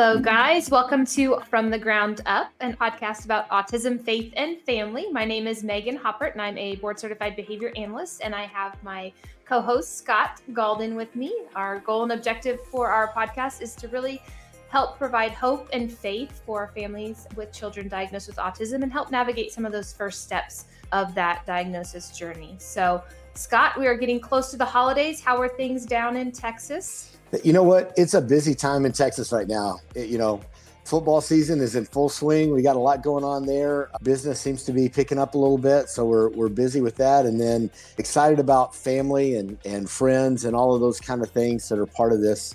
Hello, guys. Welcome to From the Ground Up, a podcast about autism, faith, and family. My name is Megan Haupert, and I'm a board-certified behavior analyst, and I have my co-host, Scott Gaulden, with me. Our goal and objective for our podcast is to really help provide hope and faith for families with children diagnosed with autism and help navigate some of those first steps of that diagnosis journey. So, Scott, we are getting close to the holidays. How are things down in Texas? You know what? It's a busy time in Texas right now. Football season is in full swing. We got a lot going on there. Business seems to be picking up a little bit, so we're busy with that. And then excited about family and friends and all of those kind of things that are part of this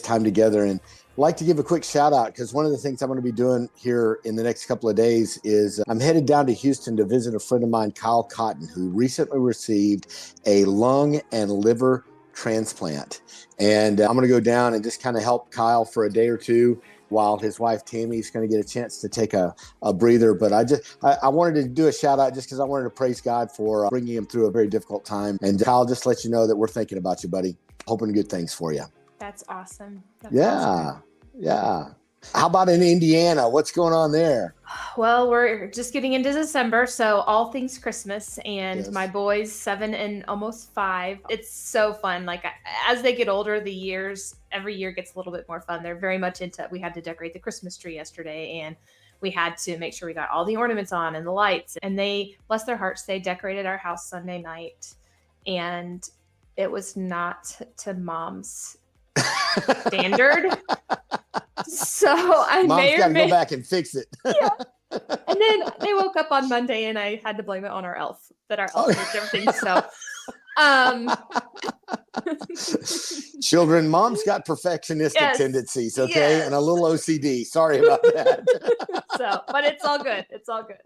time together. And I'd like to give a quick shout out because one of the things I'm going to be doing here in the next couple of days is I'm headed down to Houston to visit a friend of mine, Kyle Cotton, who recently received a lung and liver transplant. And I'm going to go down and just kind of help Kyle for a day or two while his wife Tammy is going to get a chance to take a breather. But I wanted to do a shout out just because I wanted to praise God for bringing him through a very difficult time. And Kyle, just let you know that we're thinking about you, buddy. Hoping good things for you. That's awesome. Yeah. How about in Indiana? What's going on there? Well, we're just getting into December, so all things Christmas, and Yes. My boys, 7 and almost 5. It's so fun. Like as they get older, every year gets a little bit more fun. They're very much we had to decorate the Christmas tree yesterday, and we had to make sure we got all the ornaments on and the lights, and they, bless their hearts, they decorated our house Sunday night, and it was not to Mom's standard. So Mom's got to go back and fix it. Yeah. And then they woke up on Monday and I had to blame it on our elf, that our elf makes everything. So, children, Mom's got perfectionistic tendencies, okay? Yes. And a little OCD. Sorry about that. But it's all good. It's all good.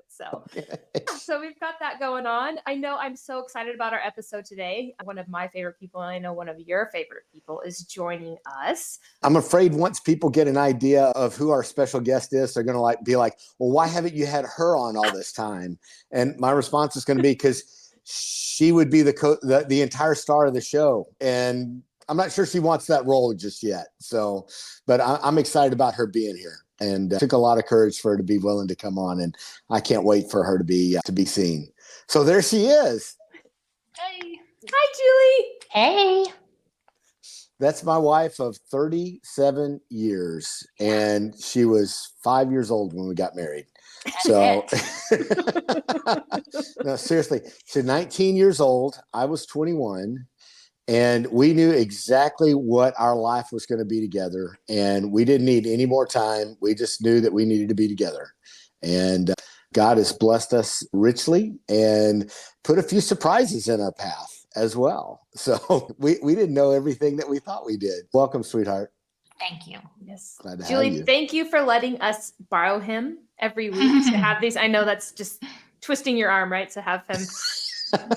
So we've got that going on. I know I'm so excited about our episode today. One of my favorite people, and I know one of your favorite people, is joining us. I'm afraid once people get an idea of who our special guest is, they're going to be like, well, why haven't you had her on all this time? And my response is going to be because she would be the entire star of the show. And I'm not sure she wants that role just yet. So, but I'm excited about her being here. And it took a lot of courage for her to be willing to come on. And I can't wait for her to be seen. So there she is. Hey. Hi, Julie. Hey. That's my wife of 37 years. And she was 5 years old when we got married. So no, seriously, she's 19 years old. I was 21. And we knew exactly what our life was going to be together. And we didn't need any more time. We just knew that we needed to be together. And God has blessed us richly and put a few surprises in our path as well. So we didn't know everything that we thought we did. Welcome, sweetheart. Thank you. Yes. Glad to Julie, have you. Thank you for letting us borrow him every week to have these. I know that's just twisting your arm, right? To have him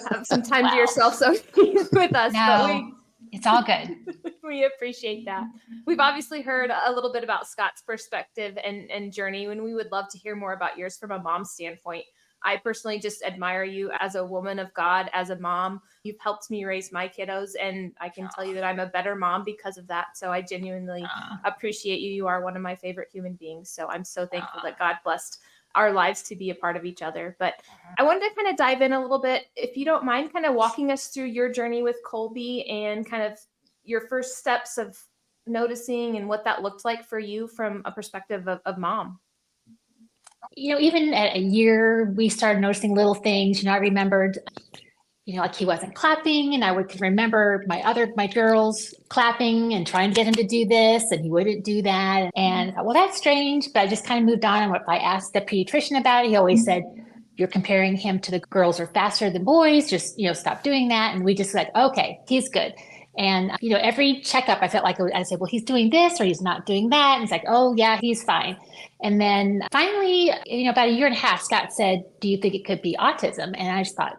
have some time to yourself. So he's with us. No, it's all good. We appreciate that. We've obviously heard a little bit about Scott's perspective and journey, and we would love to hear more about yours from a mom's standpoint. I personally just admire you as a woman of God, as a mom. You've helped me raise my kiddos, and I can tell you that I'm a better mom because of that. So I genuinely appreciate you. You are one of my favorite human beings. So I'm so thankful that God blessed our lives to be a part of each other. But I wanted to kind of dive in a little bit, if you don't mind, kind of walking us through your journey with Colby and kind of your first steps of noticing and what that looked like for you from a perspective of mom. Even at a year, we started noticing little things. I remembered, like he wasn't clapping, and I would remember my girls clapping and trying to get him to do this, and he wouldn't do that. And I thought, well, that's strange, but I just kind of moved on. And if I asked the pediatrician about it, he always said, you're comparing him to the girls are faster than boys. Just, stop doing that. And we just like, okay, he's good. And, every checkup, I felt like I said, well, he's doing this or he's not doing that. And it's like, oh, yeah, he's fine. And then finally, about a year and a half, Scott said, do you think it could be autism? And I just thought,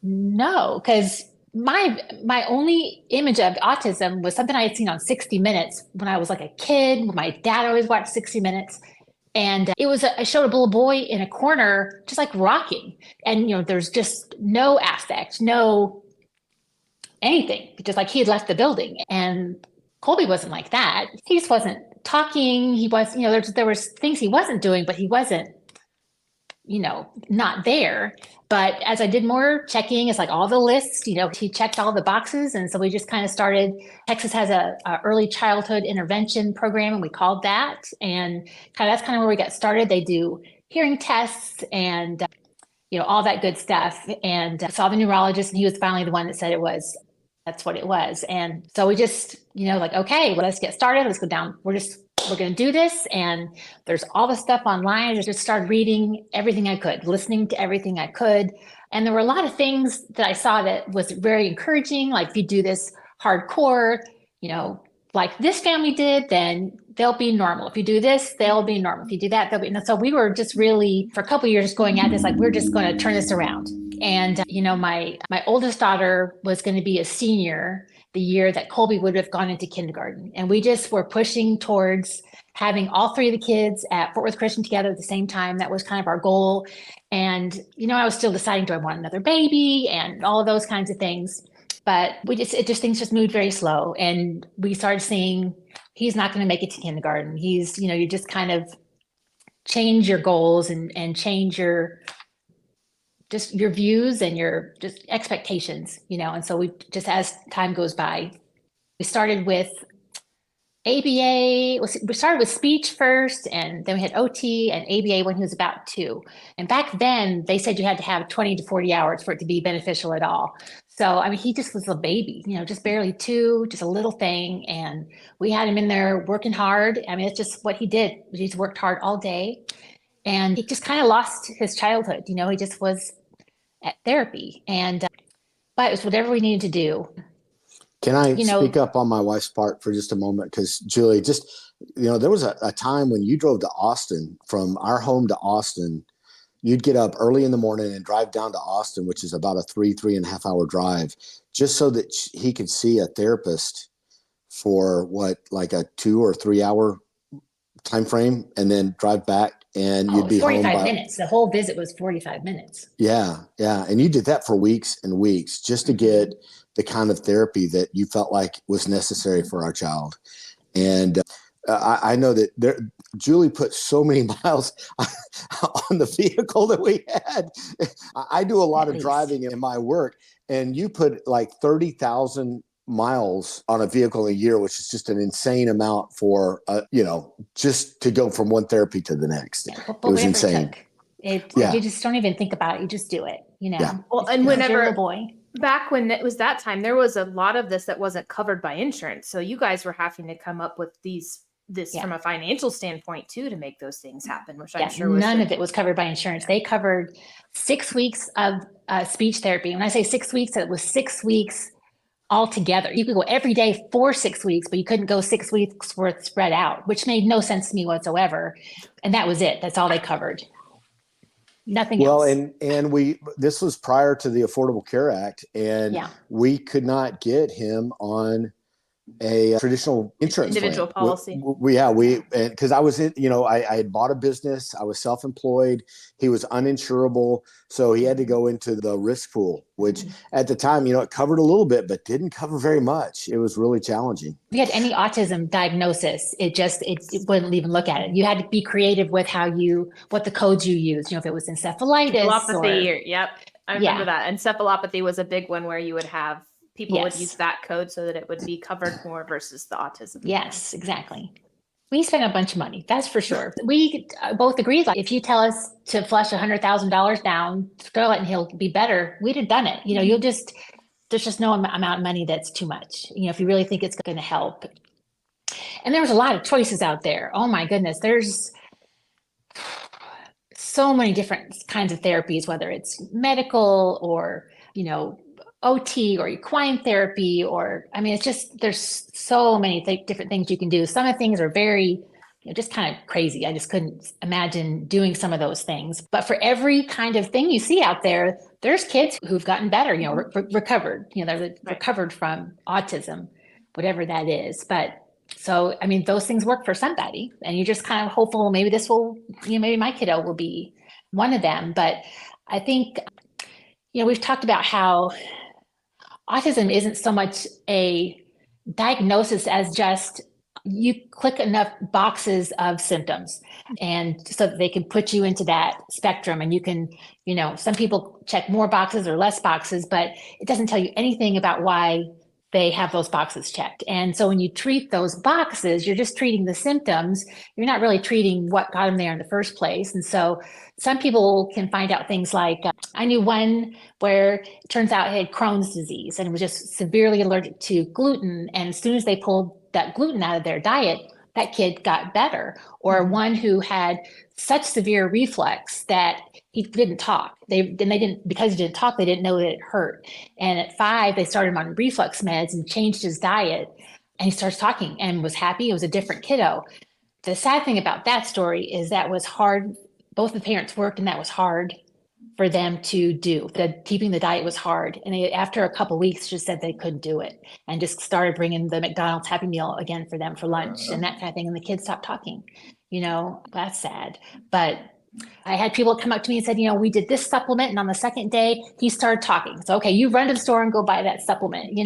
no, because my only image of autism was something I had seen on 60 Minutes when I was like a kid. My dad always watched 60 Minutes. And it was I showed a little boy in a corner, just like rocking. And, there's just no affect, no anything, just like he had left the building. And Colby wasn't like that. He just wasn't talking. He was, there was things he wasn't doing, but he wasn't, not there. But as I did more checking, it's like all the lists, he checked all the boxes. And so we just kind of started. Texas has a early childhood intervention program, and we called that. And that's kind of where we got started. They do hearing tests and, all that good stuff. And saw the neurologist, and he was finally the one that said that's what it was. And so we just, okay, well, let's get started. Let's go down. We're going to do this. And there's all the stuff online. I just started reading everything I could, listening to everything I could. And there were a lot of things that I saw that was very encouraging. Like if you do this hardcore, like this family did, then they'll be normal. If you do this, they'll be normal. If you do that, they'll be. And so we were just really, for a couple of years, going at this, like, we're just going to turn this around. And, my oldest daughter was going to be a senior the year that Colby would have gone into kindergarten. And we just were pushing towards having all three of the kids at Fort Worth Christian together at the same time. That was kind of our goal. And, I was still deciding, do I want another baby and all of those kinds of things. But things just moved very slow. And we started seeing he's not going to make it to kindergarten. He's, you just kind of change your goals and change your views and your just expectations, and so we just, as time goes by, we started with ABA. We started with speech first, and then we had OT and ABA when he was about 2. And back then they said you had to have 20 to 40 hours for it to be beneficial at all. So, he just was a baby, just barely 2, just a little thing. And we had him in there working hard. It's just what he did. He just worked hard all day, and he just kind of lost his childhood. He just was at therapy, and but it was whatever we needed to do. Can I speak up on my wife's part for just a moment? Because Julie, there was a time when you drove to Austin, from our home to Austin. You'd get up early in the morning and drive down to Austin, which is about a 3.5 hour drive, just so that he could see a therapist for like a 2 or 3 hour time frame, and then drive back. And you'd be 45 home minutes. The whole visit was 45 minutes. Yeah. And you did that for weeks and weeks just to get the kind of therapy that you felt like was necessary for our child. And I know that Julie put so many miles on the vehicle that we had. I do a lot of driving in my work, and you put like 30,000 miles on a vehicle a year, which is just an insane amount for, just to go from one therapy to the next. Yeah, it was insane. You just don't even think about it. You just do it, Yeah. Well, and whenever, back when it was that time, there was a lot of this that wasn't covered by insurance. So you guys were having to come up with this from a financial standpoint too, to make those things happen, which I'm sure was none of it was covered by insurance. They covered 6 weeks of speech therapy. When I say 6 weeks, it was 6 weeks altogether. You could go every day for 6 weeks, but you couldn't go 6 weeks worth spread out, which made no sense to me whatsoever. And that was it. That's all they covered. Nothing else. Well, and this was prior to the Affordable Care Act, and we could not get him on a traditional insurance individual plan. policy. Because I was I had bought a business. I was self-employed. He was uninsurable, so he had to go into the risk pool, which at the time, it covered a little bit, but didn't cover very much. It was really challenging. If you had any autism diagnosis, it wouldn't even look at it. You had to be creative with what the codes you used. If it was encephalitis, encephalopathy. I remember that. Encephalopathy was a big one where you would have people would use that code so that it would be covered more versus the autism. Yes, exactly. We spent a bunch of money, that's for sure. We both agreed, like, if you tell us to flush $100,000 down Scarlett and he'll be better, we'd have done it. There's just no amount of money that's too much. If you really think it's going to help. And there was a lot of choices out there. Oh my goodness, there's so many different kinds of therapies, whether it's medical or, OT or equine therapy, or, it's just, there's so many different things you can do. Some of the things are very, just kind of crazy. I just couldn't imagine doing some of those things. But for every kind of thing you see out there, there's kids who've gotten better, recovered, they're recovered from autism, whatever that is. But so, those things work for somebody, and you're just kind of hopeful, maybe this will, maybe my kiddo will be one of them. But I think, we've talked about how autism isn't so much a diagnosis as just you click enough boxes of symptoms, and so that they can put you into that spectrum. And you can, some people check more boxes or less boxes, but it doesn't tell you anything about why they have those boxes checked. And so when you treat those boxes, you're just treating the symptoms. You're not really treating what got them there in the first place. And so some people can find out things like, I knew one where it turns out it had Crohn's disease and was just severely allergic to gluten. And as soon as they pulled that gluten out of their diet, that kid got better. Or one who had such severe reflux that he didn't talk. Because he didn't talk, they didn't know that it hurt. And at 5, they started him on reflux meds and changed his diet. And he starts talking and was happy. It was a different kiddo. The sad thing about that story is that was hard. Both the parents worked, and that was hard for them to do. Keeping the diet was hard. And after a couple of weeks, just said they couldn't do it and just started bringing the McDonald's Happy Meal again for them for lunch and that kind of thing. And the kids stopped talking. That's sad. But I had people come up to me and said, we did this supplement, and on the second day, he started talking. So, okay, you run to the store and go buy that supplement,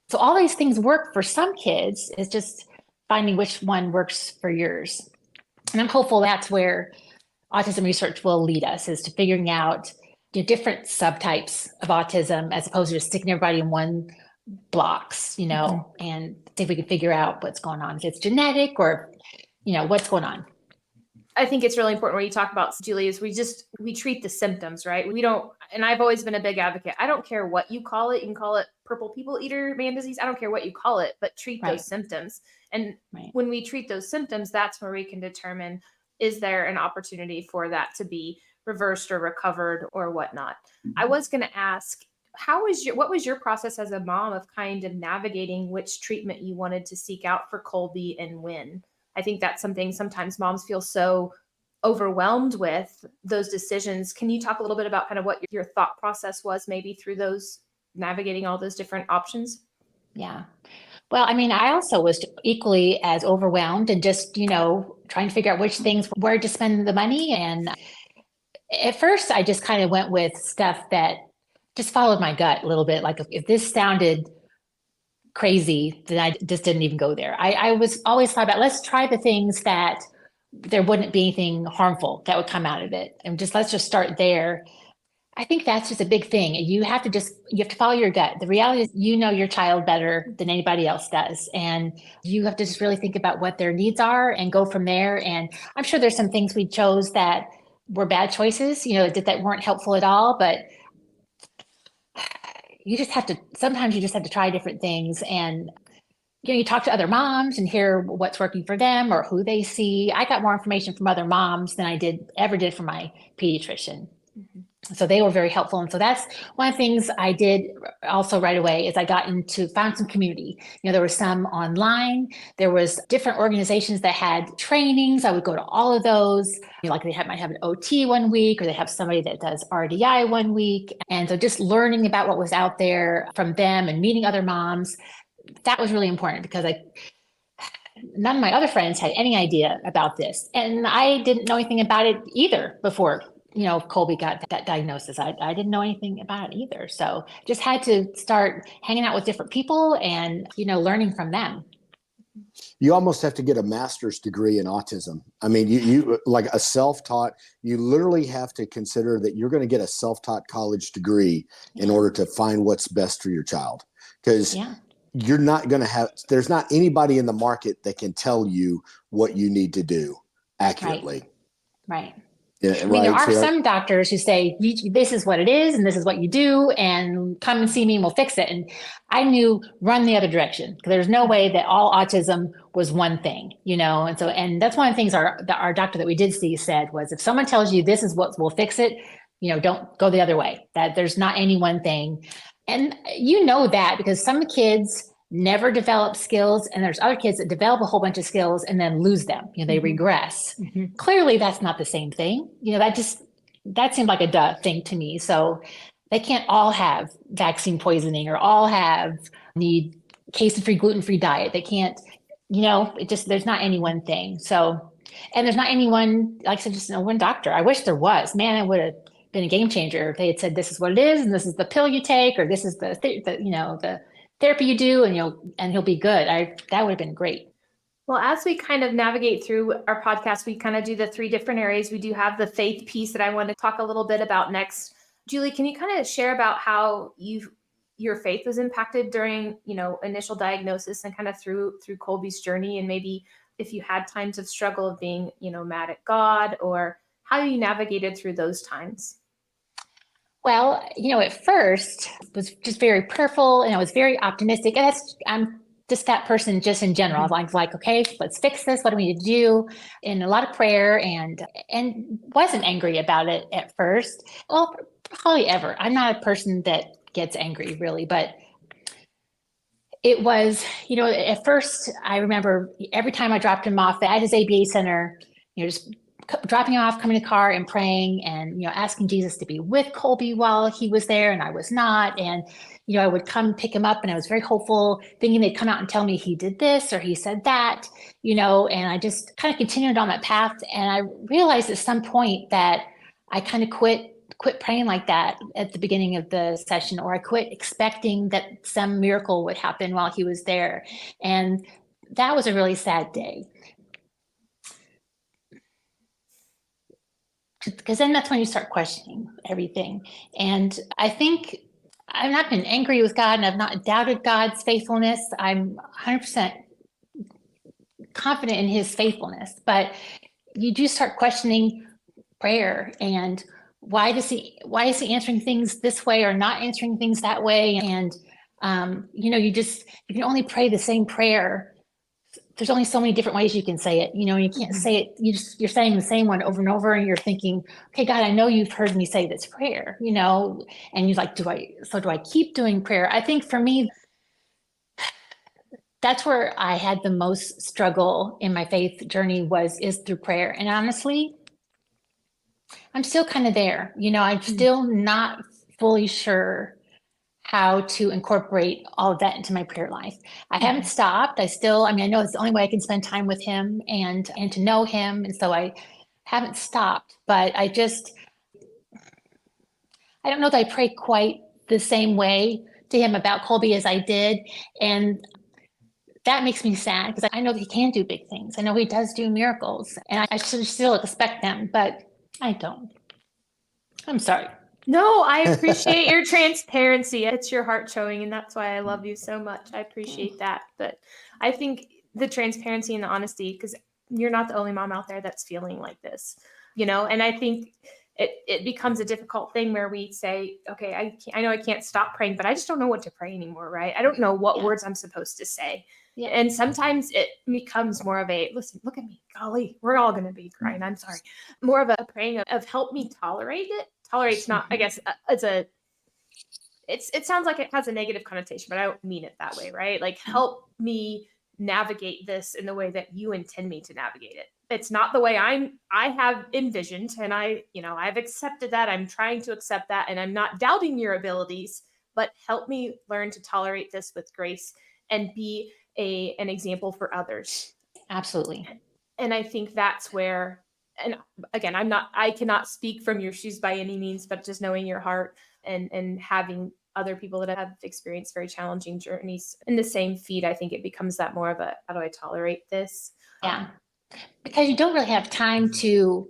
So all these things work for some kids. It's just finding which one works for yours. And I'm hopeful that's where autism research will lead us, is to figuring out different subtypes of autism, as opposed to just sticking everybody in one blocks, and see if we can figure out what's going on, if it's genetic or, what's going on. I think it's really important where you talk about, Julie, is we treat the symptoms, right? We don't, and I've always been a big advocate. I don't care what you call it. You can call it purple people eater man disease. I don't care what you call it, but treat those symptoms. And when we treat those symptoms, that's where we can determine, is there an opportunity for that to be reversed or recovered or whatnot? I was going to ask, what was your process as a mom of kind of navigating which treatment you wanted to seek out for Colby and when? I think that's something sometimes moms feel so overwhelmed with those decisions. Can you talk a little bit about kind of what your thought process was maybe through those, navigating all those different options? Yeah. Well, I also was equally as overwhelmed and just, trying to figure out which things, where to spend the money. And at first I just kind of went with stuff that just followed my gut a little bit. Like if this sounded crazy, then I just didn't even go there. I was always thought about, let's try the things that there wouldn't be anything harmful that would come out of it. And let's just start there. I think that's just a big thing. You have to follow your gut. The reality is, your child better than anybody else does. And you have to just really think about what their needs are and go from there. And I'm sure there's some things we chose that were bad choices, that weren't helpful at all, but sometimes you just have to try different things. And, you talk to other moms and hear what's working for them or who they see. I got more information from other moms than I ever did from my pediatrician. So they were very helpful. And so that's one of the things I did also right away, is I found some community. There was some online, there was different organizations that had trainings. I would go to all of those. Like they might have an OT one week, or they have somebody that does RDI one week. And so just learning about what was out there from them and meeting other moms, that was really important, because none of my other friends had any idea about this. And I didn't know anything about it either before Colby got that diagnosis. I didn't know anything about it either. So just had to start hanging out with different people and, learning from them. You almost have to get a master's degree in autism. You like a self-taught, you literally have to consider that you're going to get a self-taught college degree in order to find what's best for your child. Because you're not going to there's not anybody in the market that can tell you what you need to do accurately. Right. Yeah, there are some doctors who say, this is what it is, and this is what you do, and come and see me and we'll fix it. And I knew, run the other direction, because there's no way that all autism was one thing, and that's one of the things our doctor that we did see said was, if someone tells you this is what will fix it, don't go the other way, that there's not any one thing. And that because some kids never develop skills, and there's other kids that develop a whole bunch of skills and then lose them, they regress. Clearly that's not the same thing. That seemed like a duh thing to me. So they can't all have vaccine poisoning or all need casein-free, gluten-free diet. They can't, there's not any one thing. So, and there's not anyone, like I said, just one doctor. I wish there was. Man, it would have been a game changer if they had said, this is what it is, and this is the pill you take, or this is the therapy you do, and he'll be good. That would have been great. Well, as we kind of navigate through our podcast, we kind of do the 3 different areas. We do have the faith piece that I want to talk a little bit about next. Julie, can you kind of share about how your faith was impacted during, initial diagnosis and kind of through Colby's journey, and maybe if you had times of struggle of being, mad at God, or how you navigated through those times? Well, at first it was just very prayerful and I was very optimistic. And I'm just that person just in general. I was like, okay, let's fix this. What do we need to do? And a lot of prayer, and wasn't angry about it at first. Well, hardly ever. I'm not a person that gets angry really, but it was, at first I remember every time I dropped him off at his ABA center, just dropping him off, coming to the car and praying and, asking Jesus to be with Colby while he was there and I was not. And, I would come pick him up and I was very hopeful, thinking they'd come out and tell me he did this or he said that, and I just kind of continued on that path. And I realized at some point that I kind of quit praying like that at the beginning of the session, or I quit expecting that some miracle would happen while he was there. And that was a really sad day. Because then that's when you start questioning everything. And I think I've not been angry with God and I've not doubted God's faithfulness. I'm 100% confident in his faithfulness, but you do start questioning prayer and why is he answering things this way or not answering things that way? And, you can only pray the same prayer. There's only so many different ways you can say it, you can't say it. You're saying the same one over and over and you're thinking, okay, God, I know you've heard me say this prayer, and you're like, do I keep doing prayer? I think for me, that's where I had the most struggle in my faith journey is through prayer. And honestly, I'm still kind of there, I'm still not fully sure how to incorporate all of that into my prayer life. I haven't stopped. I know it's the only way I can spend time with him and to know him. And so I haven't stopped, but I don't know that I pray quite the same way to him about Colby as I did. And that makes me sad because I know that he can do big things. I know he does do miracles and I should still expect them, but I don't. I'm sorry. No, I appreciate your transparency. It's your heart showing, and that's why I love you so much. I appreciate that. But I think the transparency and the honesty, because you're not the only mom out there that's feeling like this, and I think it becomes a difficult thing where we say, okay, I know I can't stop praying, but I just don't know what to pray anymore, right? I don't know what words I'm supposed to say. Yeah. And sometimes it becomes more of a, listen, look at me, golly, we're all going to be crying. I'm sorry. More of a praying of help me tolerate it. Tolerate's not, I guess, it sounds like it has a negative connotation, but I don't mean it that way, right? Like, help me navigate this in the way that you intend me to navigate it. It's not the way I have envisioned, and I've accepted that. I'm trying to accept that, and I'm not doubting your abilities, but help me learn to tolerate this with grace and be an example for others. Absolutely. And I think that's where, and again, I cannot speak from your shoes by any means, but just knowing your heart and having other people that have experienced very challenging journeys in the same feed, I think it becomes that more of a, how do I tolerate this? Yeah. Because you don't really have time to,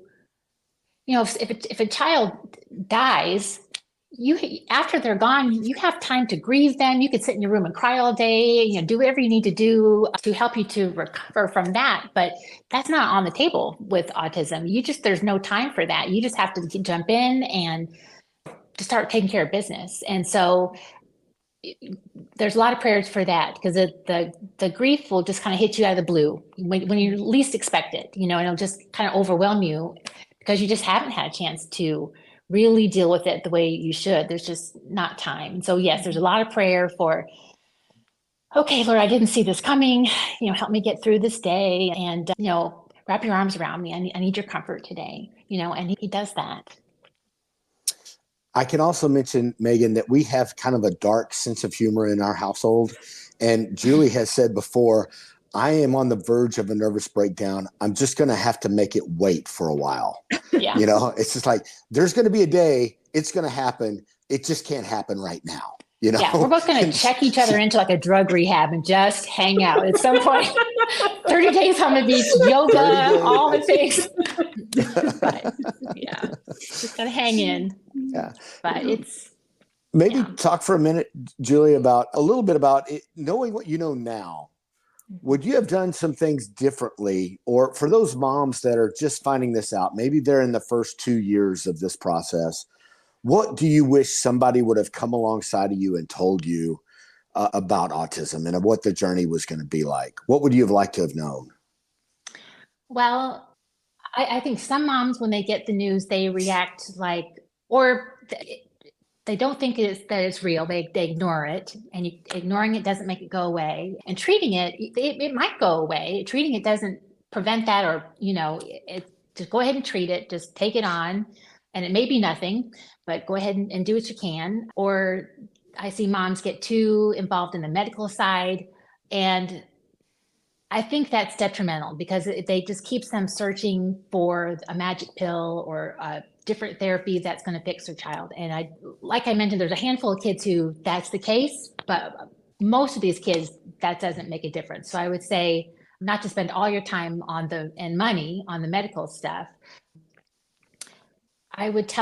if a child dies, after they're gone, you have time to grieve them. You could sit in your room and cry all day, do whatever you need to do to help you to recover from that. But that's not on the table with autism. There's no time for that. You just have to jump in and to start taking care of business. And so there's a lot of prayers for that, because the grief will just kind of hit you out of the blue when you least expect it, and it'll just kind of overwhelm you because you just haven't had a chance to really deal with it the way you should. There's just not time. And so yes, there's a lot of prayer for, okay, Lord, I didn't see this coming, help me get through this day, and wrap your arms around me. I need your comfort today, and he does that. I can also mention, Megan, that we have kind of a dark sense of humor in our household. And Julie has said before, I am on the verge of a nervous breakdown. I'm just going to have to make it wait for a while. Yeah. It's just like, there's going to be a day, it's going to happen. It just can't happen right now. you know? Yeah, we're both going to And check each other into like a drug rehab and just hang out at some point. 30 days on the beach, 30 yoga, days. all the things. But yeah, just got to hang in. Yeah. But it's, Maybe yeah. talk for a minute, Julie, about a little bit about it, knowing what you know now. Would you have done some things differently? Or for those moms that are just finding this out, maybe they're in the first 2 years of this process, what do you wish somebody would have come alongside of you and told you about autism and what the journey was going to be like? What would you have liked to have known? Well, I think some moms, when they get the news, they react like, or they don't think that it's real. They ignore it, and ignoring it doesn't make it go away. And treating it might go away. Treating it doesn't prevent that, or just go ahead and treat it. Just take it on, and it may be nothing, but go ahead and do what you can. Or I see moms get too involved in the medical side, and I think that's detrimental because they just keeps them searching for a magic pill or a different therapy that's going to fix their child. And like I mentioned, there's a handful of kids who that's the case, but most of these kids, that doesn't make a difference. So I would say not to spend all your time and money on the medical stuff. I would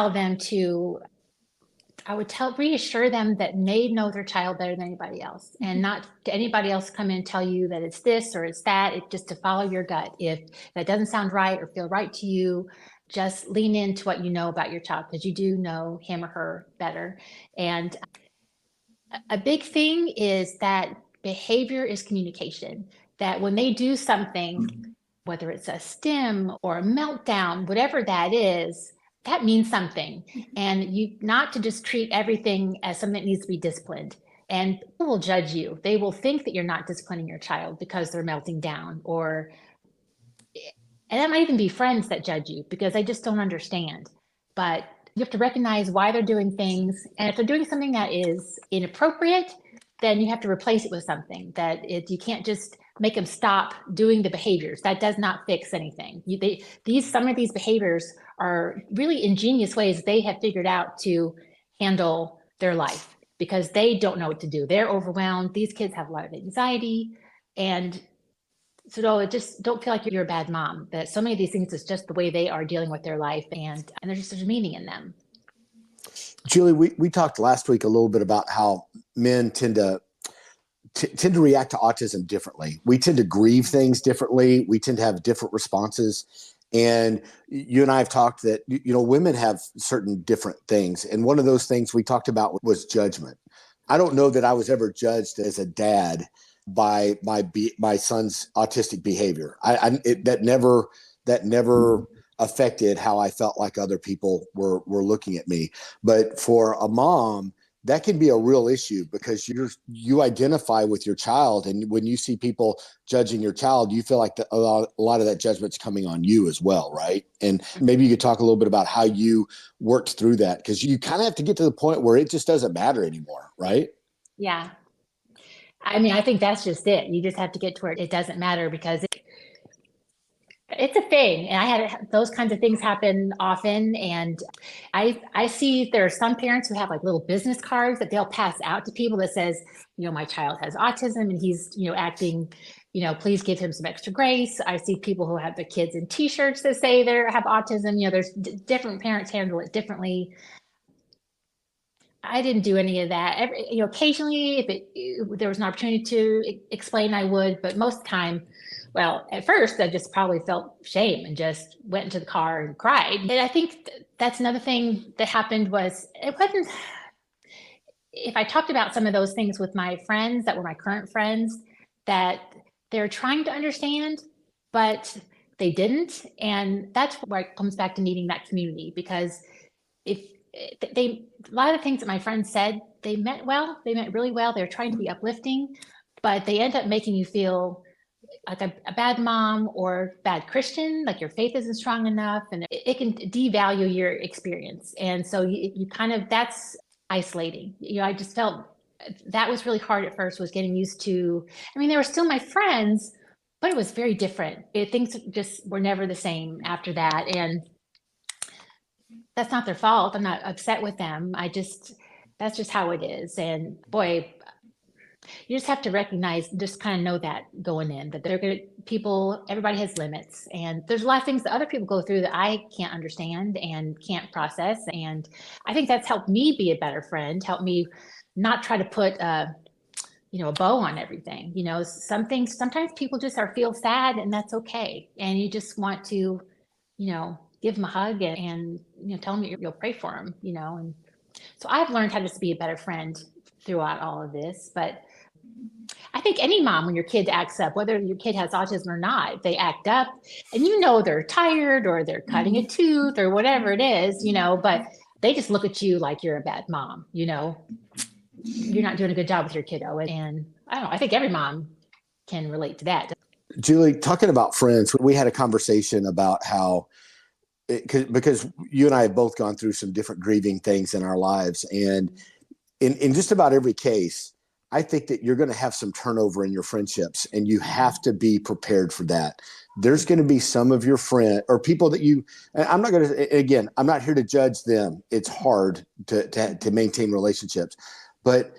reassure them that they know their child better than anybody else, and not to anybody else come in and tell you that it's this or it's that. It's just to follow your gut. If that doesn't sound right or feel right to you, just lean into what you know about your child, because you do know him or her better. And a big thing is that behavior is communication, that when they do something, whether it's a stim or a meltdown, whatever that is, that means something. And you not to just treat everything as something that needs to be disciplined. And people will judge you. They will think that you're not disciplining your child because they're melting down, and that might even be friends that judge you because they just don't understand. But you have to recognize why they're doing things. And if they're doing something that is inappropriate, then you have to replace it with something you can't just make them stop doing the behaviors. That does not fix anything. Some of these behaviors are really ingenious ways they have figured out to handle their life because they don't know what to do. They're overwhelmed. These kids have a lot of anxiety. And so just don't feel like you're a bad mom, that so many of these things is just the way they are dealing with their life, and there's meaning in them. Julie, we talked last week a little bit about how men tend to react to autism differently. We tend to grieve things differently. We tend to have different responses. And you and I have talked that, women have certain different things. And one of those things we talked about was judgment. I don't know that I was ever judged as a dad by my son's autistic behavior. That never affected how I felt like other people were looking at me. But for a mom, that can be a real issue because you identify with your child, and when you see people judging your child, you feel like a lot of that judgment's coming on you as well, right? And maybe you could talk a little bit about how you worked through that, because you kind of have to get to the point where it just doesn't matter anymore, right? Yeah. I mean, I think that's just it. You just have to get to where it doesn't matter, because it's a thing. And I had those kinds of things happen often. And I see there are some parents who have like little business cards that they'll pass out to people that says, my child has autism and he's, acting, please give him some extra grace. I see people who have their kids in t-shirts that say they have autism. There's different parents handle it differently. I didn't do any of that. Occasionally, if there was an opportunity to explain, I would. But most of the time, well, at first, I just probably felt shame and just went into the car and cried. And I think that's another thing that happened was it wasn't. If I talked about some of those things with my friends that were my current friends, that they're trying to understand, but they didn't. And that's where it comes back to needing that community, because a lot of the things that my friends said, they meant really well. They're trying to be uplifting, but they end up making you feel like a bad mom or bad Christian, like your faith isn't strong enough, and it can devalue your experience. And so you kind of, that's isolating. I just felt that was really hard at first, was getting used to, they were still my friends, but it was very different. Things just were never the same after that. And that's not their fault. I'm not upset with them. That's just how it is. And boy, you just have to recognize, just kind of know that going in, that they're good people, everybody has limits. And there's a lot of things that other people go through that I can't understand and can't process. And I think that's helped me be a better friend, helped me not try to put a bow on everything. Some things, sometimes people just feel sad, and that's okay. And you just want to, give them a hug and tell them you'll pray for them, and so I've learned how to just be a better friend throughout all of this. But I think any mom, when your kid acts up, whether your kid has autism or not, if they act up and they're tired or they're cutting a tooth or whatever it is, but they just look at you like you're a bad mom, you're not doing a good job with your kiddo. And I don't know, I think every mom can relate to that. Julie, talking about friends, we had a conversation about how, because you and I have both gone through some different grieving things in our lives. And in just about every case, I think that you're going to have some turnover in your friendships, and you have to be prepared for that. There's going to be some of your friend or people that I'm not going to, again, I'm not here to judge them. It's hard to maintain relationships, but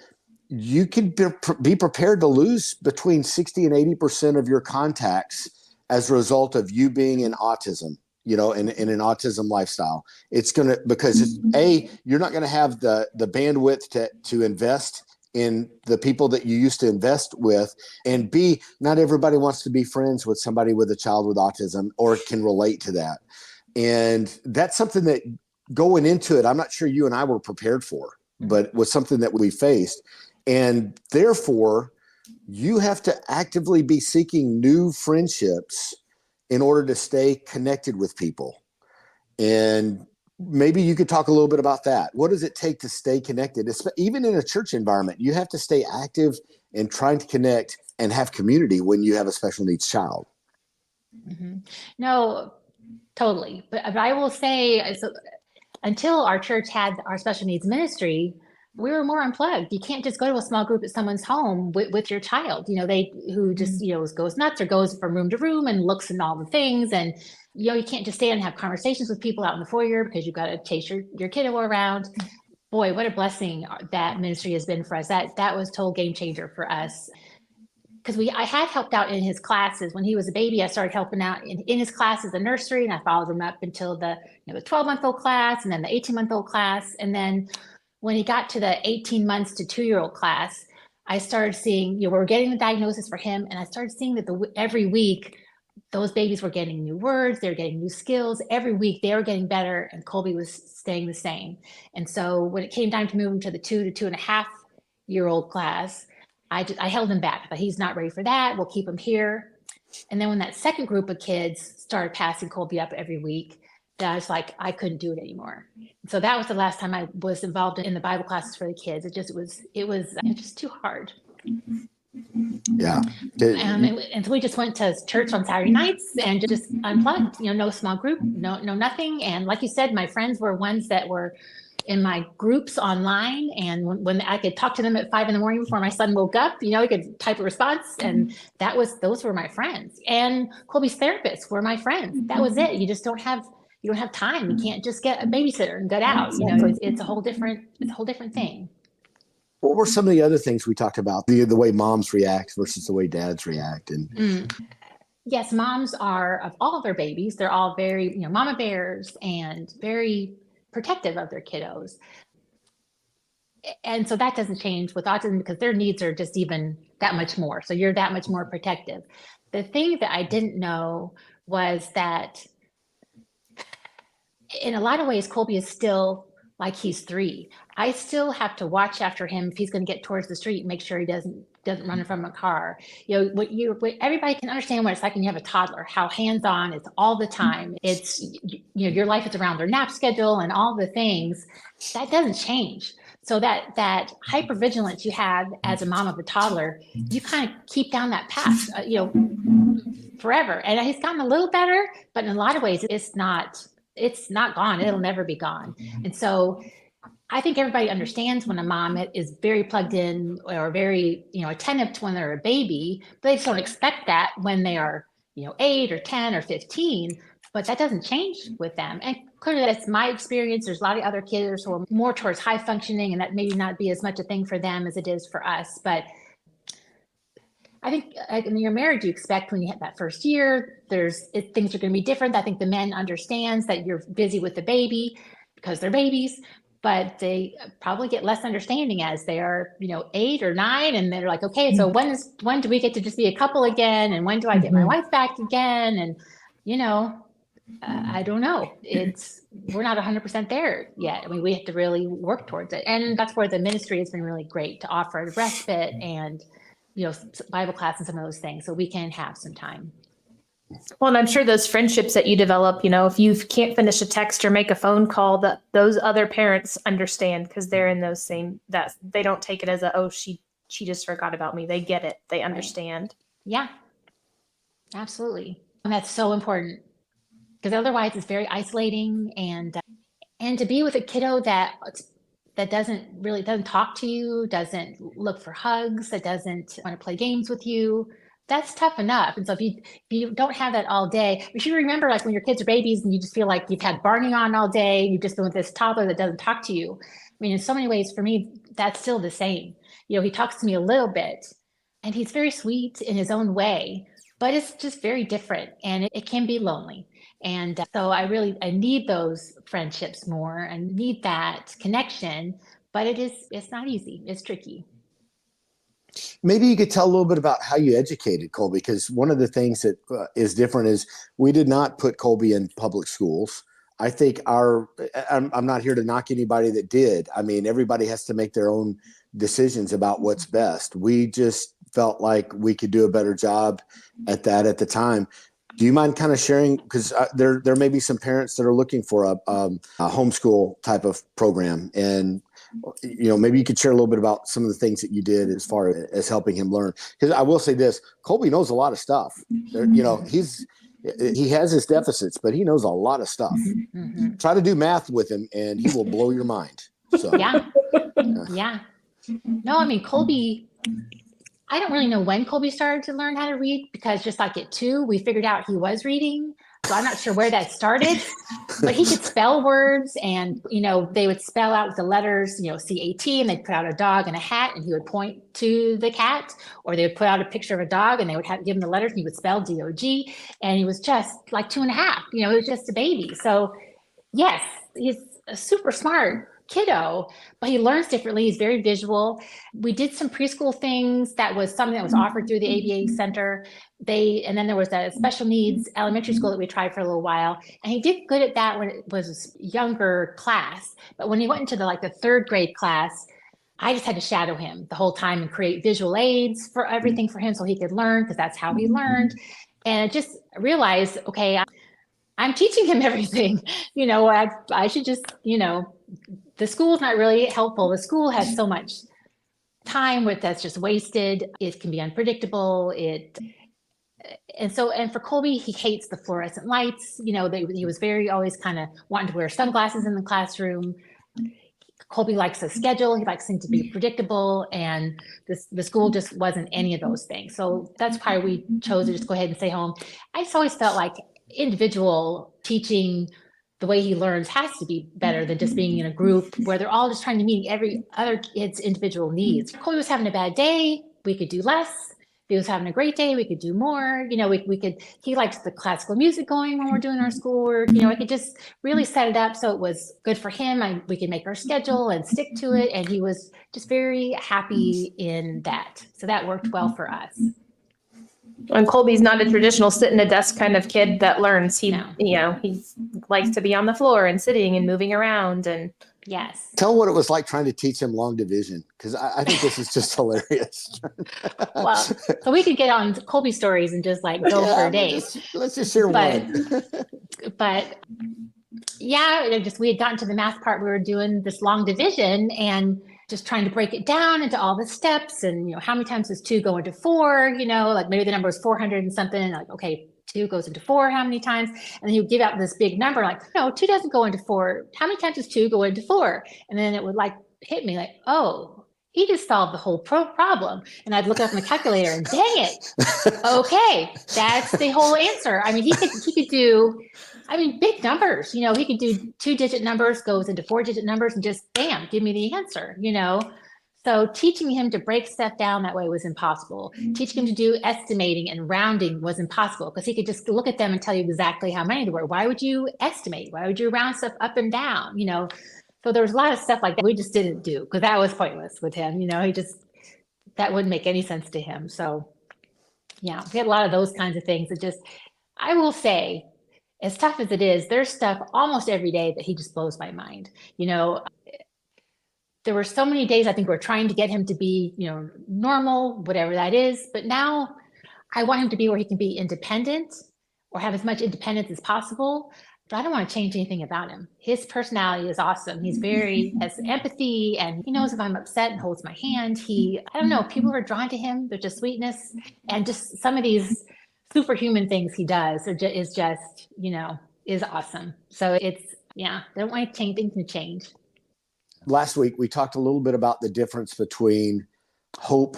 you can be prepared to lose between 60 and 80% of your contacts as a result of you being in autism, in an autism lifestyle. It's going to, because you're not going to have the bandwidth to invest in the people that you used to invest with, and B, not everybody wants to be friends with somebody with a child with autism or can relate to that. And that's something that going into it, I'm not sure you and I were prepared for, but was something that we faced. And therefore, you have to actively be seeking new friendships in order to stay connected with people. And maybe you could talk a little bit about that. What does it take to stay connected? Even in a church environment, you have to stay active and trying to connect and have community when you have a special needs child. Mm-hmm. No, totally. But I will say, until our church had our special needs ministry, we were more unplugged. You can't just go to a small group at someone's home with your child, who just, goes nuts or goes from room to room and looks and all the things. And, you can't just stand and have conversations with people out in the foyer because you've got to chase your kiddo around. Boy, what a blessing that ministry has been for us. That was a total game changer for us. Because I had helped out in his classes when he was a baby. I started helping out in his classes, the nursery, and I followed him up until the 12-month-old class, and then the 18-month-old class. And then when he got to the 18 months to 2-year-old class, I started seeing, we were getting the diagnosis for him, and I started seeing that every week, those babies were getting new words, they were getting new skills. Every week they were getting better, and Colby was staying the same. And so when it came time to move him to the 2 to 2.5-year-old class, I held him back. But he's not ready for that. We'll keep him here. And then when that second group of kids started passing Colby up every week, I was like, I couldn't do it anymore. So that was the last time I was involved in the Bible classes for the kids. It was just too hard. Yeah. And so we just went to church on Saturday nights and just unplugged, no small group, no nothing. And like you said, my friends were ones that were in my groups online. And when I could talk to them at 5 a.m. before my son woke up, he could type a response. And those were my friends. And Colby's therapists were my friends. That was it. You just don't have time. You can't just get a babysitter and get out. It's a whole different thing. What were some of the other things we talked about? The way moms react versus the way dads react? And yes, moms are, of all their babies, they're all very, mama bears and very protective of their kiddos. And so that doesn't change with autism because their needs are just even that much more. So you're that much more protective. The thing that I didn't know was that in a lot of ways, Colby is still like he's 3. I still have to watch after him if he's going to get towards the street and make sure he doesn't run from a car. Everybody can understand what it's like when you have a toddler, how hands-on it's all the time. It's, your life is around their nap schedule and all the things. That doesn't change. So that hypervigilance you have as a mom of a toddler, you kind of keep down that path, forever. And he's gotten a little better, but in a lot of ways, it's not gone. It'll never be gone. And so I think everybody understands when a mom is very plugged in or very, attentive to when they're a baby, but they just don't expect that when they are, 8 or 10 or 15. but that doesn't change with them. And clearly that's my experience. There's a lot of other kids who are more towards high functioning, and that maybe not be as much a thing for them as it is for us. But I think in your marriage, you expect when you hit that first year, things are going to be different. I think the men understands that you're busy with the baby because they're babies, but they probably get less understanding as they are, 8 or 9. And they're like, okay, so when do we get to just be a couple again? And when do I get my wife back again? And, I don't know. We're not 100% there yet. I mean, we have to really work towards it. And that's where the ministry has been really great to offer respite and, Bible class and some of those things, so we can have some time. Well, and I'm sure those friendships that you develop, if you can't finish a text or make a phone call, that those other parents understand, because they're in those same, that they don't take it as she just forgot about me. They get it. They understand. Yeah, absolutely. And that's so important, because otherwise it's very isolating, and to be with a kiddo that doesn't talk to you, doesn't look for hugs, that doesn't want to play games with you, that's tough enough. And so if you don't have that all day, you should remember, like when your kids are babies and you just feel like you've had Barney on all day, you've just been with this toddler that doesn't talk to you. I mean, in so many ways for me, that's still the same. He talks to me a little bit and he's very sweet in his own way, but it's just very different, and it can be lonely. And so I need those friendships more and need that connection, but it's not easy. It's tricky. Maybe you could tell a little bit about how you educated Colby, because one of the things that is different is we did not put Colby in public schools. I think I'm not here to knock anybody that did. I mean, everybody has to make their own decisions about what's best. We just felt like we could do a better job at that at the time. Do you mind kind of sharing, because there may be some parents that are looking for a homeschool type of program, and maybe you could share a little bit about some of the things that you did as far as helping him learn. Because I will say this, Colby knows a lot of stuff. He has his deficits, but he knows a lot of stuff. Mm-hmm. Try to do math with him and he will blow your mind. So yeah. No, I mean, Colby, I don't really know when Colby started to learn how to read, because just like at 2, we figured out he was reading. So I'm not sure where that started, but he could spell words, and, they would spell out with the letters, CAT, and they'd put out a dog and a hat, and he would point to the cat, or they would put out a picture of a dog and they would give him the letters, and he would spell DOG, and he was just like 2.5, it was just a baby. So yes, he's a super smart kiddo, but he learns differently. He's very visual. We did some preschool things. That was something that was offered through the ABA Center. And then there was a special needs elementary school that we tried for a little while, and he did good at that when it was younger class. But when he went into the 3rd grade class, I just had to shadow him the whole time and create visual aids for everything for him so he could learn, because that's how he learned. And I just realized, okay, I'm teaching him everything. I should just, the school's not really helpful. The school has so much time that's just wasted. It can be unpredictable. And for Colby, he hates the fluorescent lights. He was very always kind of wanting to wear sunglasses in the classroom. Colby likes a schedule. He likes things to be predictable, and the school just wasn't any of those things. So that's why we chose to just go ahead and stay home. I just always felt like individual teaching, the way he learns, has to be better than just being in a group where they're all just trying to meet every other kid's individual needs. If Colby was having a bad day, we could do less. If he was having a great day, we could do more. He likes the classical music going when we're doing our schoolwork. I could just really set it up so it was good for him. We could make our schedule and stick to it. And he was just very happy in that. So that worked well for us. And Colby's not a traditional sit in a desk kind of kid that learns. He likes to be on the floor and sitting and moving around. And yes. Tell what it was like trying to teach him long division, because I think this is just hilarious. Well, so we could get on Colby stories and just go for days. Let's just share one. But yeah, we had gotten to the math part. We were doing this long division and just trying to break it down into all the steps, and how many times does 2 go into 4? Maybe the number is 400 and something, and okay, 2 goes into 4 how many times? And then you give out this big number, no, 2 doesn't go into 4. How many times does 2 go into 4? And then it would hit me oh, he just solved the whole problem. And I'd look up my calculator and dang it, okay, that's the whole answer. I mean, he could do I mean, big numbers, he could do 2-digit numbers, goes into 4-digit numbers and just bam, give me the answer, So teaching him to break stuff down that way was impossible. Teaching him to do estimating and rounding was impossible because he could just look at them and tell you exactly how many there were. Why would you estimate? Why would you round stuff up and down? So there was a lot of stuff like that we just didn't do because that was pointless with him. That wouldn't make any sense to him. So yeah, we had a lot of those kinds of things that just, I will say, as tough as it is, there's stuff almost every day that he just blows my mind. There were so many days I think we're trying to get him to be, normal, whatever that is. But now I want him to be where he can be independent or have as much independence as possible. But I don't want to change anything about him. His personality is awesome. He's has empathy, and he knows if I'm upset and holds my hand. I don't know, people are drawn to him. There's just sweetness and just some of these superhuman things he does is just, is awesome. So I don't want anything to change. Last week, we talked a little bit about the difference between hope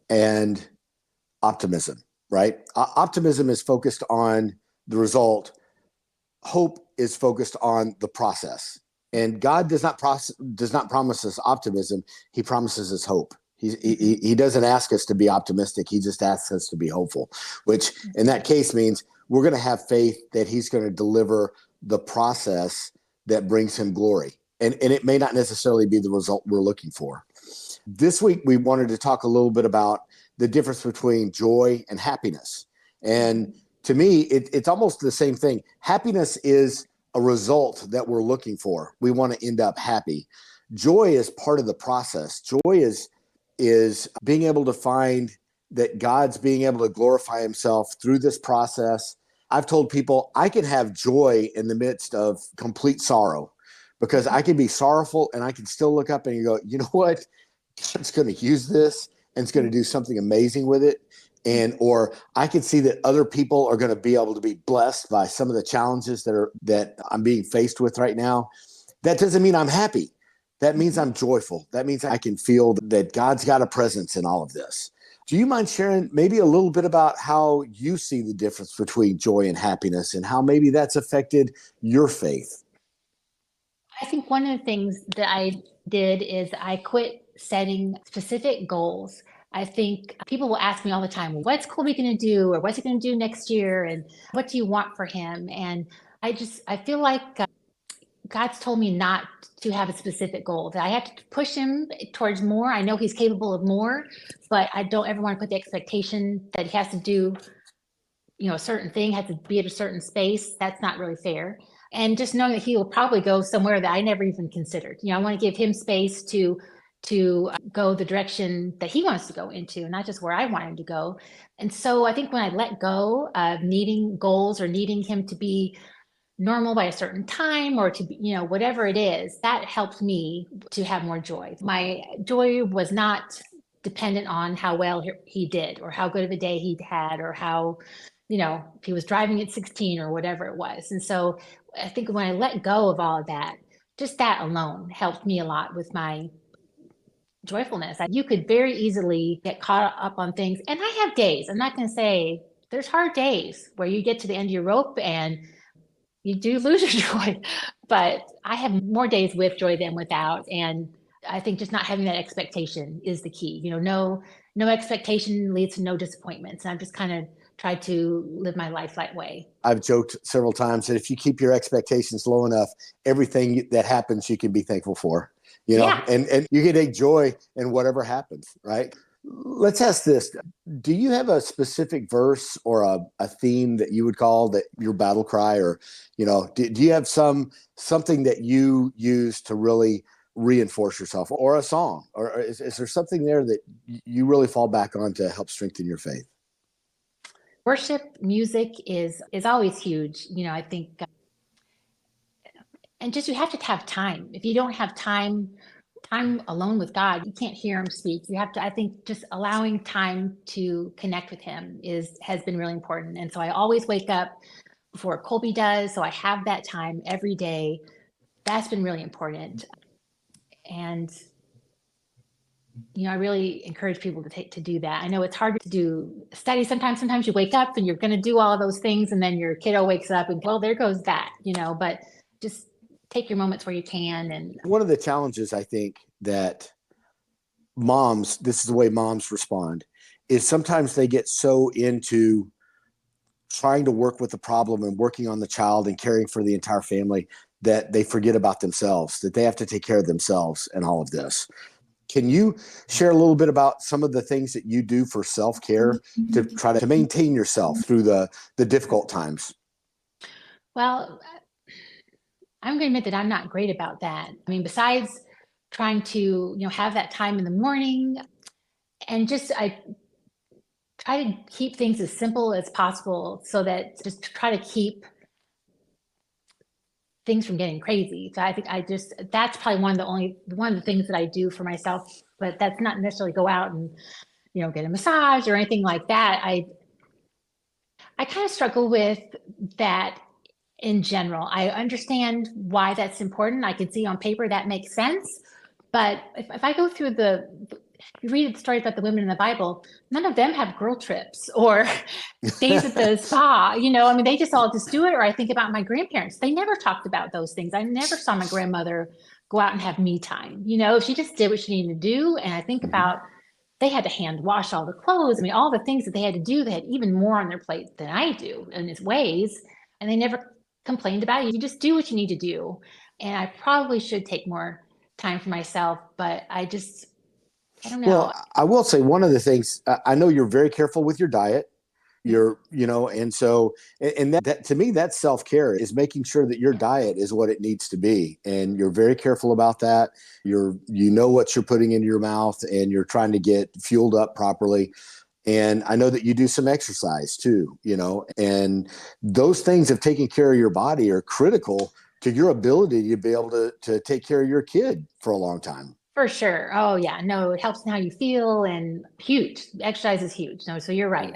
and optimism, right? Optimism is focused on the result. Hope is focused on the process. And God does not promise us optimism. He promises us hope. He doesn't ask us to be optimistic. He just asks us to be hopeful, which in that case means we're going to have faith that he's going to deliver the process that brings him glory. And it may not necessarily be the result we're looking for. This week, we wanted to talk a little bit about the difference between joy and happiness. And to me, it's almost the same thing. Happiness is a result that we're looking for. We want to end up happy. Joy is part of the process. Joy is being able to find that God's being able to glorify himself through this process. I've told people I can have joy in the midst of complete sorrow because I can be sorrowful and I can still look up and you go, you know what? God's going to use this and it's going to do something amazing with it. Or I can see that other people are going to be able to be blessed by some of the challenges that I'm being faced with right now. That doesn't mean I'm happy. That means I'm joyful. That means I can feel that God's got a presence in all of this. Do you mind sharing maybe a little bit about how you see the difference between joy and happiness and how maybe that's affected your faith? I think one of the things that I did is I quit setting specific goals. I think people will ask me all the time, well, what's Colby going to do? Or what's he going to do next year? And what do you want for him? And I feel like God's told me not to have a specific goal, that I have to push him towards more. I know he's capable of more, but I don't ever want to put the expectation that he has to do, a certain thing, has to be at a certain space. That's not really fair. And just knowing that he will probably go somewhere that I never even considered. I want to give him space to go the direction that he wants to go into, not just where I want him to go. And so I think when I let go of needing goals or needing him to be normal by a certain time or to be, whatever it is, that helped me to have more joy. My joy was not dependent on how well he did or how good of a day he'd had or how, if he was driving at 16 or whatever it was. And so I think when I let go of all of that, just that alone helped me a lot with my joyfulness. You could very easily get caught up on things. And I have days, I'm not going to say there's hard days where you get to the end of your rope and you do lose your joy, but I have more days with joy than without. And I think just not having that expectation is the key. No expectation leads to no disappointments. And I've just kind of tried to live my life that way. I've joked several times that if you keep your expectations low enough, everything that happens, you can be thankful for, Yeah. and you can take joy in whatever happens, right? Let's ask this. Do you have a specific verse or a theme that you would call that your battle cry, or, do you have something that you use to really reinforce yourself, or a song, or is there something there that you really fall back on to help strengthen your faith? Worship music is always huge. I think, and just, you have to have time. If you don't have time alone with God, you can't hear him speak. You have to, I think just allowing time to connect with him has been really important. And so I always wake up before Colby does. So I have that time every day. That's been really important. And I really encourage people to do that. I know it's hard to do studies sometimes. Sometimes you wake up and you're going to do all of those things, and then your kiddo wakes up and, well, there goes that, but just take your moments where you can. And one of the challenges I think that this is the way moms respond, is sometimes they get so into trying to work with the problem and working on the child and caring for the entire family that they forget about themselves, that they have to take care of themselves and all of this. Can you share a little bit about some of the things that you do for self-care to try to maintain yourself through the difficult times? well, I'm going to admit that I'm not great about that. I mean, besides trying to, have that time in the morning, and I try to keep things as simple as possible, so that just to try to keep things from getting crazy. So I think that's probably one of the things that I do for myself, but that's not necessarily go out and, get a massage or anything like that. I kind of struggle with that in general. I understand why that's important. I can see on paper that makes sense. But if I go through you read the stories about the women in the Bible, none of them have girl trips or days at the spa. I mean, they just all just do it. Or I think about my grandparents. They never talked about those things. I never saw my grandmother go out and have me time. She just did what she needed to do. And I think about, they had to hand wash all the clothes. I mean, all the things that they had to do, they had even more on their plate than I do in its ways. And they never complained about it. You just do what you need to do. And I probably should take more time for myself, but I don't know. Well, I will say one of the things, I know you're very careful with your diet. And so, and that to me, that's self-care, is making sure that your diet is what it needs to be. And you're very careful about that. You know what you're putting into your mouth, and you're trying to get fueled up properly. And I know that you do some exercise too, and those things of taking care of your body are critical to your ability to be able to take care of your kid for a long time. For sure. Oh yeah. No, it helps in how you feel, and huge. Exercise is huge. No, so you're right.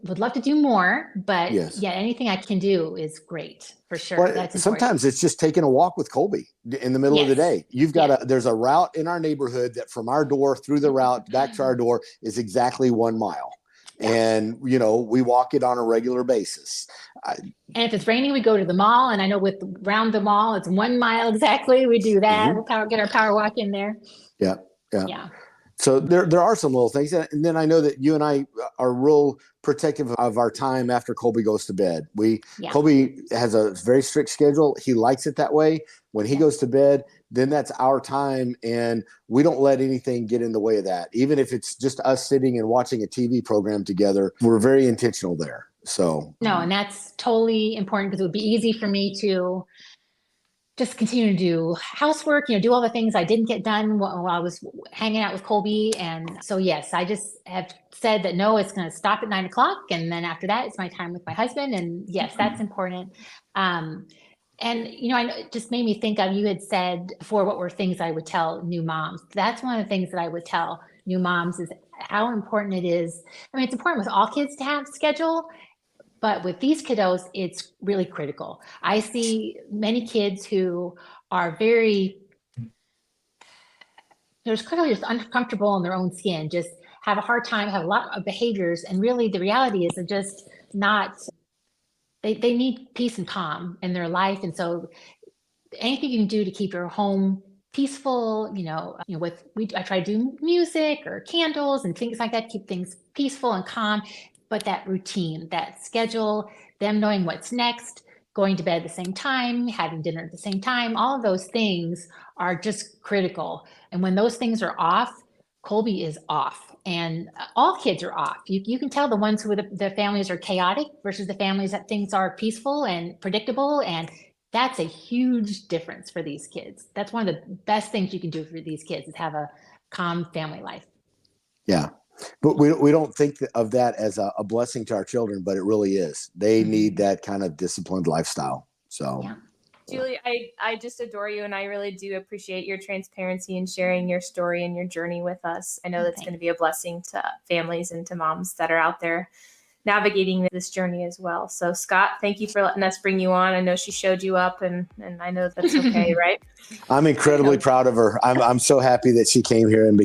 Would love to do more, but Yes. yeah, anything I can do is great, for sure. Well, That's sometimes important. it's just taking a walk with Colby in the middle of the day. You've got there's a route in our neighborhood that from our door through the route back to our door is exactly 1 mile. Yeah. And, we walk it on a regular basis. And if it's raining, we go to the mall. And I know around the mall, it's 1 mile exactly. We do that. We'll get our power walk in there. Yeah. Yeah. So there are some little things. And then I know that you and I are real protective of our time after Colby goes to bed. Colby has a very strict schedule. He likes it that way. When he goes to bed, then that's our time, and we don't let anything get in the way of that. Even if it's just us sitting and watching a TV program together, we're very intentional there. So no, and that's totally important, because it would be easy for me to just continue to do housework, do all the things I didn't get done while I was hanging out with Colby. And so, yes, I just have said that, no, it's going to stop at 9:00. And then after that, it's my time with my husband. And yes, that's important. And, I know it just made me think of, you had said before, what were things I would tell new moms? That's one of the things that I would tell new moms, is how important it is. I mean, it's important with all kids to have schedule, but with these kiddos, it's really critical. I see many kids who are just clearly just uncomfortable in their own skin, just have a hard time, have a lot of behaviors. And really the reality is they're just not, they need peace and calm in their life. And so anything you can do to keep your home peaceful, I try to do music or candles and things like that, keep things peaceful and calm. But that routine, that schedule, them knowing what's next, going to bed at the same time, having dinner at the same time, all of those things are just critical. And when those things are off, Colby is off, and all kids are off. You can tell the ones who the families are chaotic versus the families that things are peaceful and predictable. And that's a huge difference for these kids. That's one of the best things you can do for these kids, is have a calm family life. Yeah. But we don't think of that as a blessing to our children, but it really is. They need that kind of disciplined lifestyle. So, yeah. Julie, I just adore you, and I really do appreciate your transparency and sharing your story and your journey with us. I know that's going to be a blessing to families and to moms that are out there navigating this journey as well. So Scott, thank you for letting us bring you on. I know she showed you up, and I know that's okay, right? I'm incredibly proud of her. I'm so happy that she came here and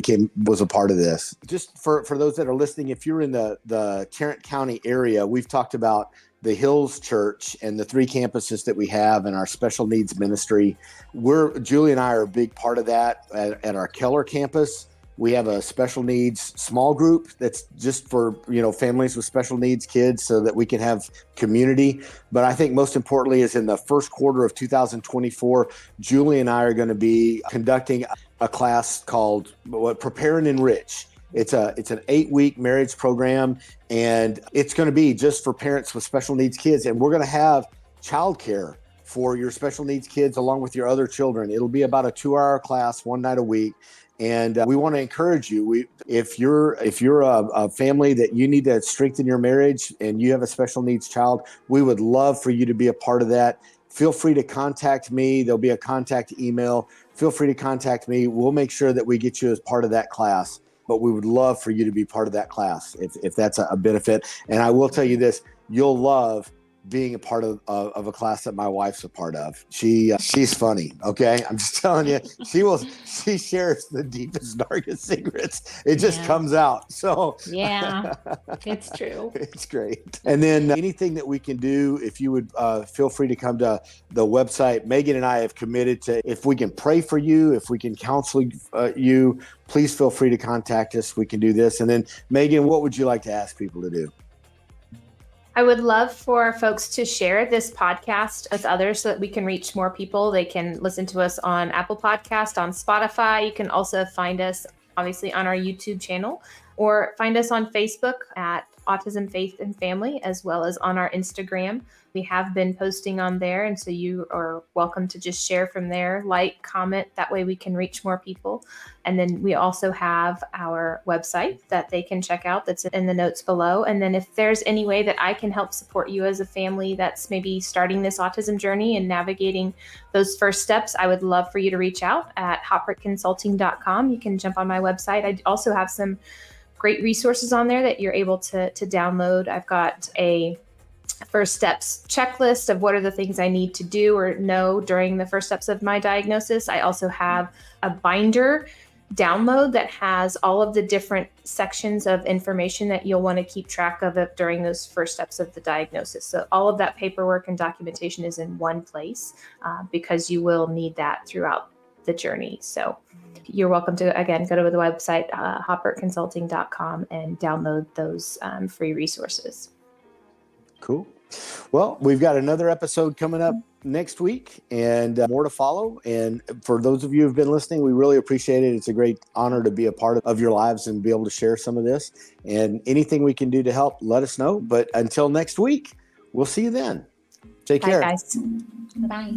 was a part of this. Just for those that are listening, if you're in the Tarrant County area, we've talked about the Hills Church and the 3 campuses that we have in our special needs ministry. Julie and I are a big part of that at our Keller campus. We have a special needs small group that's just for, families with special needs kids so that we can have community. But I think most importantly is in the first quarter of 2024, Julie and I are going to be conducting a class called Prepare and Enrich. It's an 8-week marriage program, and it's going to be just for parents with special needs kids. And we're going to have childcare for your special needs kids along with your other children. It'll be about a 2-hour class, one night a week. And we want to encourage you. If you're a family that you need to strengthen your marriage and you have a special needs child, we would love for you to be a part of that. Feel free to contact me. There'll be a contact email. Feel free to contact me. We'll make sure that we get you as part of that class. But we would love for you to be part of that class if that's a benefit. And I will tell you this, you'll love being a part of a class that my wife's a part of. She's funny. Okay. I'm just telling you, she shares the deepest, darkest secrets. It just comes out. So yeah, it's true. It's great. And then anything that we can do, if you would feel free to come to the website. Megan and I have committed to, if we can pray for you, if we can counsel you, please feel free to contact us. We can do this. And then Megan, what would you like to ask people to do? I would love for folks to share this podcast with others so that we can reach more people. They can listen to us on Apple Podcast, on Spotify. You can also find us obviously on our YouTube channel, or find us on Facebook at Autism, Faith, and Family, as well as on our Instagram. We have been posting on there, and so you are welcome to just share from there, like, comment. That way we can reach more people. And then we also have our website that they can check out that's in the notes below. And then if there's any way that I can help support you as a family that's maybe starting this autism journey and navigating those first steps, I would love for you to reach out at haupertconsulting.com. You can jump on my website. I also have some great resources on there that you're able to download. I've got a first steps checklist of what are the things I need to do or know during the first steps of my diagnosis. I also have a binder download that has all of the different sections of information that you'll want to keep track of it during those first steps of the diagnosis. So all of that paperwork and documentation is in one place because you will need that throughout the journey. So you're welcome to, again, go to the website, haupertconsulting.com, and download those free resources. Cool. Well, we've got another episode coming up next week and more to follow. And for those of you who've been listening, we really appreciate it. It's a great honor to be a part of your lives and be able to share some of this. And anything we can do to help, let us know. But until next week, we'll see you then. Take care. Bye, guys. Bye.